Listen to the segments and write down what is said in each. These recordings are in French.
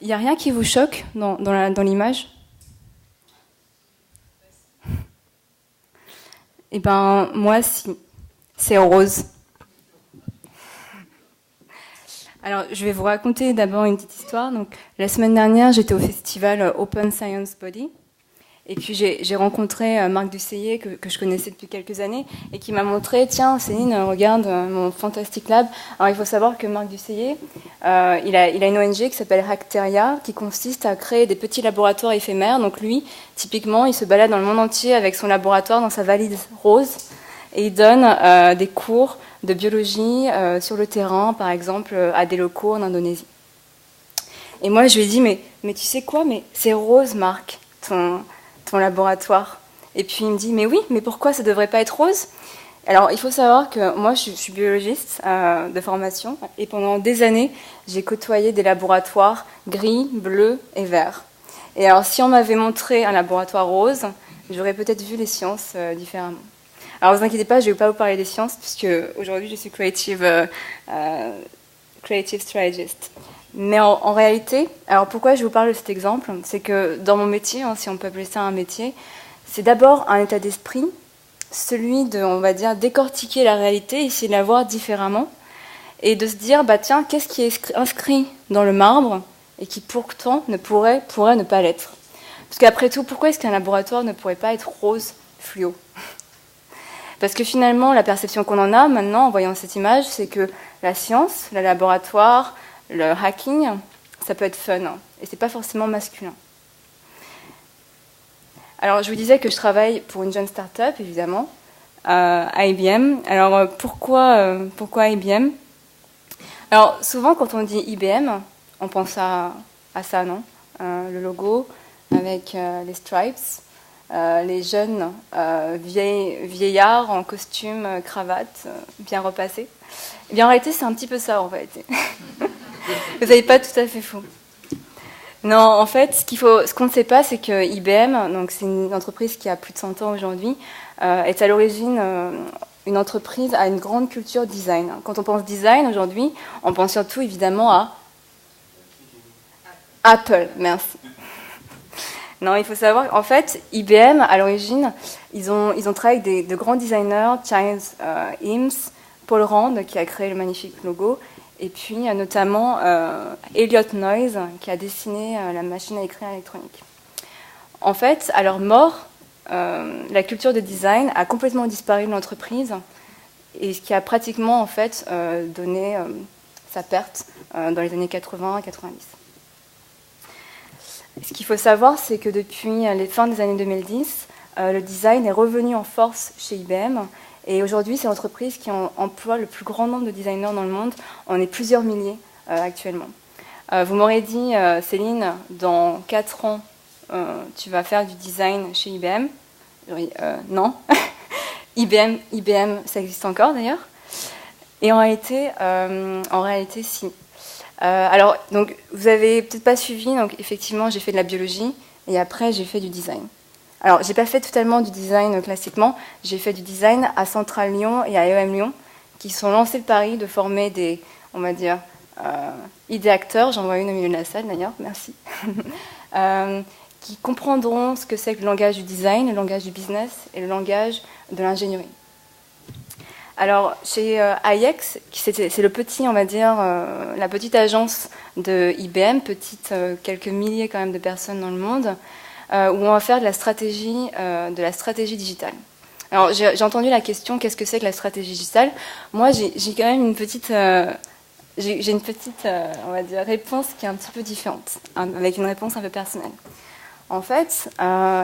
Il n'y a rien qui vous choque dans l'image? Eh ben, moi, si. C'est rose. Alors, je vais vous raconter d'abord une petite histoire. Donc, la semaine dernière, j'étais au festival Open Science Body. Et puis, j'ai rencontré Marc Dusseyet, que je connaissais depuis quelques années, et qui m'a montré, tiens, Céline, regarde mon Fantastic Lab. Alors, il faut savoir que Marc Dusseyet, il a une ONG qui s'appelle Hackteria, qui consiste à créer des petits laboratoires éphémères. Donc, lui, typiquement, il se balade dans le monde entier avec son laboratoire dans sa valise rose, et il donne des cours de biologie sur le terrain, par exemple, à des locaux en Indonésie. Et moi, je lui ai dit, mais tu sais quoi, mais c'est rose, Marc, ton laboratoire. Et puis il me dit, mais oui, mais pourquoi ça ne devrait pas être rose? Alors, il faut savoir que moi, je suis biologiste de formation, et pendant des années, j'ai côtoyé des laboratoires gris, bleus et verts. Et alors, si on m'avait montré un laboratoire rose, j'aurais peut-être vu les sciences différemment. Alors, vous inquiétez pas, je ne vais pas vous parler des sciences, puisque aujourd'hui, je suis creative strategist. Mais en réalité, alors pourquoi je vous parle de cet exemple? C'est que dans mon métier, si on peut appeler ça un métier, c'est d'abord un état d'esprit, celui de, on va dire, décortiquer la réalité, essayer de la voir différemment, et de se dire, bah tiens, qu'est-ce qui est inscrit dans le marbre et qui pourtant pourrait ne pas l'être? Parce qu'après tout, pourquoi est-ce qu'un laboratoire ne pourrait pas être rose fluo? Parce que finalement, la perception qu'on en a maintenant en voyant cette image, c'est que la science, le laboratoire, le hacking, ça peut être fun, et c'est pas forcément masculin. Alors, je vous disais que je travaille pour une jeune start-up, évidemment, à IBM. Alors, pourquoi IBM? Alors, souvent, quand on dit IBM, on pense à ça, non? Le logo avec les stripes, les jeunes vieillards en costume, cravate, bien repassés. Eh bien, en réalité, c'est un petit peu ça, en réalité. Vous n'avez pas tout à fait faux. Non, en fait, ce qu'on ne sait pas, c'est que IBM, donc c'est une entreprise qui a plus de 100 ans aujourd'hui, est à l'origine une entreprise à une grande culture design. Quand on pense design aujourd'hui, on pense surtout évidemment à Apple. Merci. Non, il faut savoir, en fait, IBM, à l'origine, ils ont travaillé avec de grands designers, Charles Eames, Paul Rand, qui a créé le magnifique logo, et puis notamment Elliot Noyes, qui a dessiné la machine à écrire électronique. En fait, à leur mort, la culture de design a complètement disparu de l'entreprise, et ce qui a pratiquement en fait donné sa perte dans les années 80-90. Ce qu'il faut savoir, c'est que depuis les fins des années 2010, le design est revenu en force chez IBM. Et aujourd'hui, c'est l'entreprise qui emploie le plus grand nombre de designers dans le monde. On est plusieurs milliers actuellement. Vous m'aurez dit, Céline, dans 4 ans, tu vas faire du design chez IBM. Non. IBM, ça existe encore d'ailleurs. Et en réalité, si. Alors, donc, vous avez peut-être pas suivi. Donc, effectivement, j'ai fait de la biologie et après, j'ai fait du design. Alors, j'ai pas fait totalement du design classiquement. J'ai fait du design à Centrale Lyon et à EM Lyon, qui sont lancés le pari de former des, on va dire, idéacteurs. J'en vois une au milieu de la salle d'ailleurs. Merci. Qui comprendront ce que c'est que le langage du design, le langage du business et le langage de l'ingénierie. Alors, chez IX, c'est le petit, on va dire, la petite agence de IBM, petite, quelques milliers quand même de personnes dans le monde, où on va faire de la stratégie digitale. Alors, j'ai entendu la question, qu'est-ce que c'est que la stratégie digitale? Moi, j'ai quand même une petite, on va dire, réponse qui est un petit peu différente, avec une réponse un peu personnelle. En fait,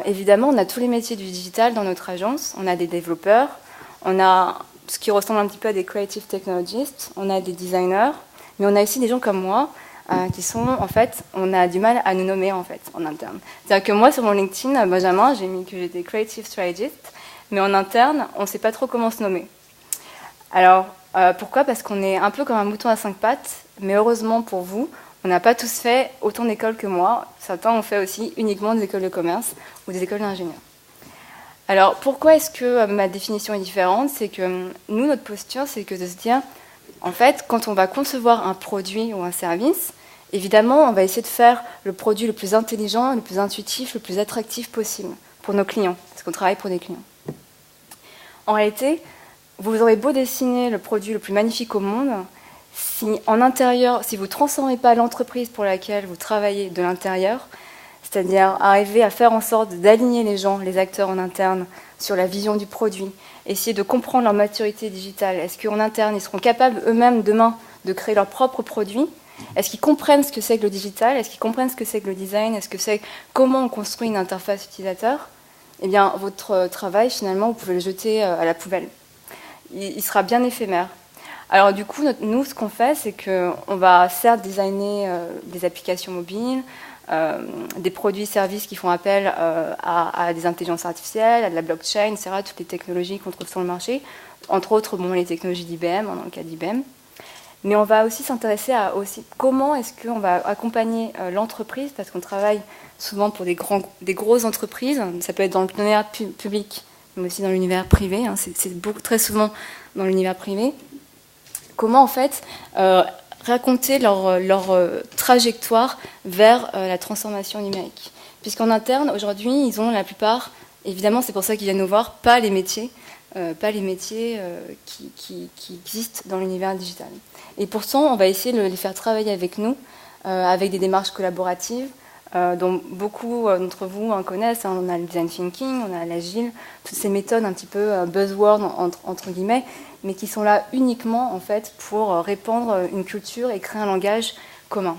évidemment, on a tous les métiers du digital dans notre agence. On a des développeurs, on a ce qui ressemble un petit peu à des creative technologists, on a des designers, mais on a aussi des gens comme moi qui sont, en fait, on a du mal à nous nommer, en fait, en interne. C'est-à-dire que moi, sur mon LinkedIn, Benjamin, j'ai mis que j'étais creative strategist, mais en interne, on ne sait pas trop comment se nommer. Alors, pourquoi? Parce qu'on est un peu comme un mouton à 5 pattes, mais heureusement pour vous, on n'a pas tous fait autant d'écoles que moi. Certains ont fait aussi uniquement des écoles de commerce ou des écoles d'ingénieurs. Alors, pourquoi est-ce que ma définition est différente? C'est que nous, notre posture, c'est que de se dire, en fait, quand on va concevoir un produit ou un service, Évidemment, on va essayer de faire le produit le plus intelligent, le plus intuitif, le plus attractif possible pour nos clients, parce qu'on travaille pour des clients. En réalité, vous aurez beau dessiner le produit le plus magnifique au monde, si en intérieur, si vous ne transformez pas l'entreprise pour laquelle vous travaillez de l'intérieur, c'est-à-dire arriver à faire en sorte d'aligner les gens, les acteurs en interne, sur la vision du produit, essayer de comprendre leur maturité digitale. Est-ce qu'en interne, ils seront capables eux-mêmes demain de créer leurs propres produits? Est-ce qu'ils comprennent ce que c'est que le digital? Est-ce qu'ils comprennent ce que c'est que le design? Est-ce que c'est comment on construit une interface utilisateur? Eh bien, votre travail, finalement, vous pouvez le jeter à la poubelle. Il sera bien éphémère. Alors du coup, nous, ce qu'on fait, c'est qu'on va certes designer des applications mobiles, des produits et services qui font appel à des intelligences artificielles, à de la blockchain, etc., toutes les technologies qu'on trouve sur le marché, entre autres les technologies d'IBM, dans le cas d'IBM. Mais on va aussi s'intéresser à comment est-ce qu'on va accompagner l'entreprise, parce qu'on travaille souvent pour des grosses entreprises, ça peut être dans l'univers public, mais aussi dans l'univers privé, hein, c'est très souvent dans l'univers privé. Comment en fait raconter leur trajectoire vers la transformation numérique. Puisqu'en interne, aujourd'hui, ils ont la plupart, évidemment c'est pour ça qu'ils viennent nous voir, pas les métiers qui existent dans l'univers digital. Et pourtant, on va essayer de les faire travailler avec nous, avec des démarches collaboratives, dont beaucoup d'entre vous en connaissent. Hein. On a le design thinking, on a l'agile, toutes ces méthodes un petit peu buzzword entre guillemets, mais qui sont là uniquement en fait pour répandre une culture et créer un langage commun.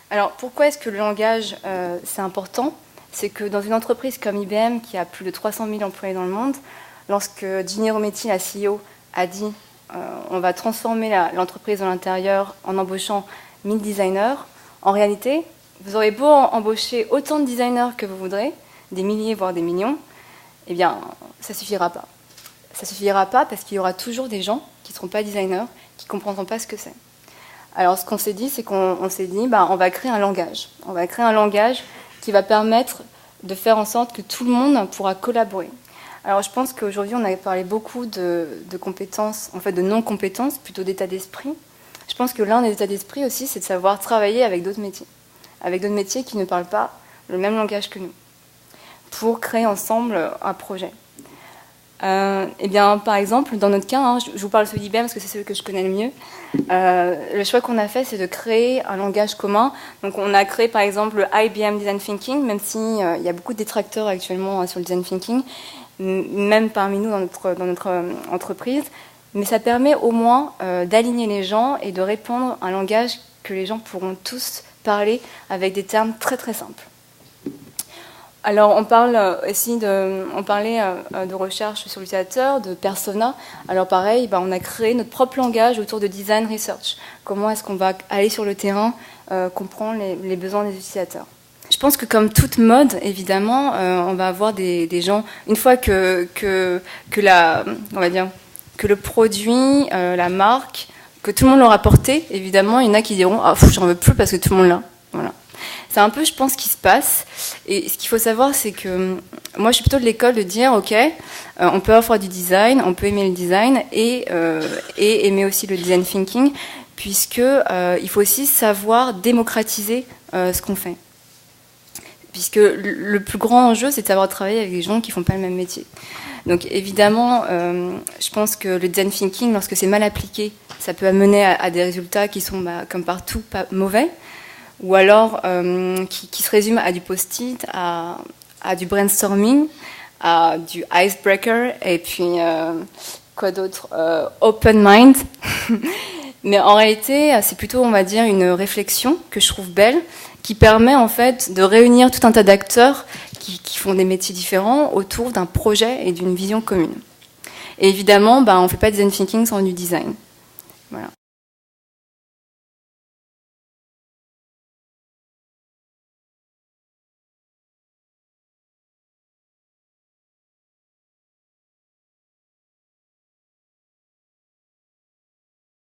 Alors pourquoi est-ce que le langage c'est important? C'est que dans une entreprise comme IBM qui a plus de 300 000 employés dans le monde, lorsque Ginny Rometty, la CEO, a dit on va transformer l'entreprise de l'intérieur en embauchant 1000 designers, en réalité, vous aurez beau embaucher autant de designers que vous voudrez, des milliers voire des millions, eh bien ça ne suffira pas. Ça ne suffira pas parce qu'il y aura toujours des gens qui ne seront pas designers, qui ne comprendront pas ce que c'est. Alors ce qu'on s'est dit, c'est qu'on s'est dit, on va créer un langage. On va créer un langage qui va permettre de faire en sorte que tout le monde pourra collaborer. Alors je pense qu'aujourd'hui, on a parlé beaucoup de compétences, en fait de non-compétences, plutôt d'état d'esprit. Je pense que l'un des états d'esprit aussi, c'est de savoir travailler avec d'autres métiers qui ne parlent pas le même langage que nous, pour créer ensemble un projet. Eh bien, par exemple, dans notre cas, hein, je vous parle de celui d'IBM parce que c'est celui que je connais le mieux. Le choix qu'on a fait, c'est de créer un langage commun. Donc, on a créé, par exemple, le IBM Design Thinking, même s'il y a beaucoup de détracteurs actuellement sur le Design Thinking, même parmi nous dans notre entreprise. Mais ça permet au moins d'aligner les gens et de répondre à un langage que les gens pourront tous parler avec des termes très très simples. Alors, on parlait de recherche sur l'utilisateur, de persona. Alors pareil, on a créé notre propre langage autour de design research. Comment est-ce qu'on va aller sur le terrain, comprendre les besoins des utilisateurs. Je pense que comme toute mode, évidemment, on va avoir des gens, une fois que le produit, la marque, que tout le monde l'aura porté, évidemment, il y en a qui diront « Ah, j'en veux plus parce que tout le monde l'a. » Voilà. C'est un peu, je pense, ce qui se passe. Et ce qu'il faut savoir, c'est que moi, je suis plutôt de l'école de dire, OK, on peut offrir du design, on peut aimer le design et aimer aussi le design thinking, puisque il faut aussi savoir démocratiser ce qu'on fait. Puisque le plus grand enjeu, c'est de savoir travailler avec des gens qui ne font pas le même métier. Donc évidemment, je pense que le design thinking, lorsque c'est mal appliqué, ça peut amener à des résultats qui sont, comme partout, pas mauvais. Ou alors qui se résume à du post-it, à du brainstorming, à du icebreaker, et puis quoi d'autre, open mind. Mais en réalité, c'est plutôt, on va dire, une réflexion que je trouve belle, qui permet en fait de réunir tout un tas d'acteurs qui font des métiers différents autour d'un projet et d'une vision commune. Et évidemment, on ne fait pas de design thinking sans du design. Voilà.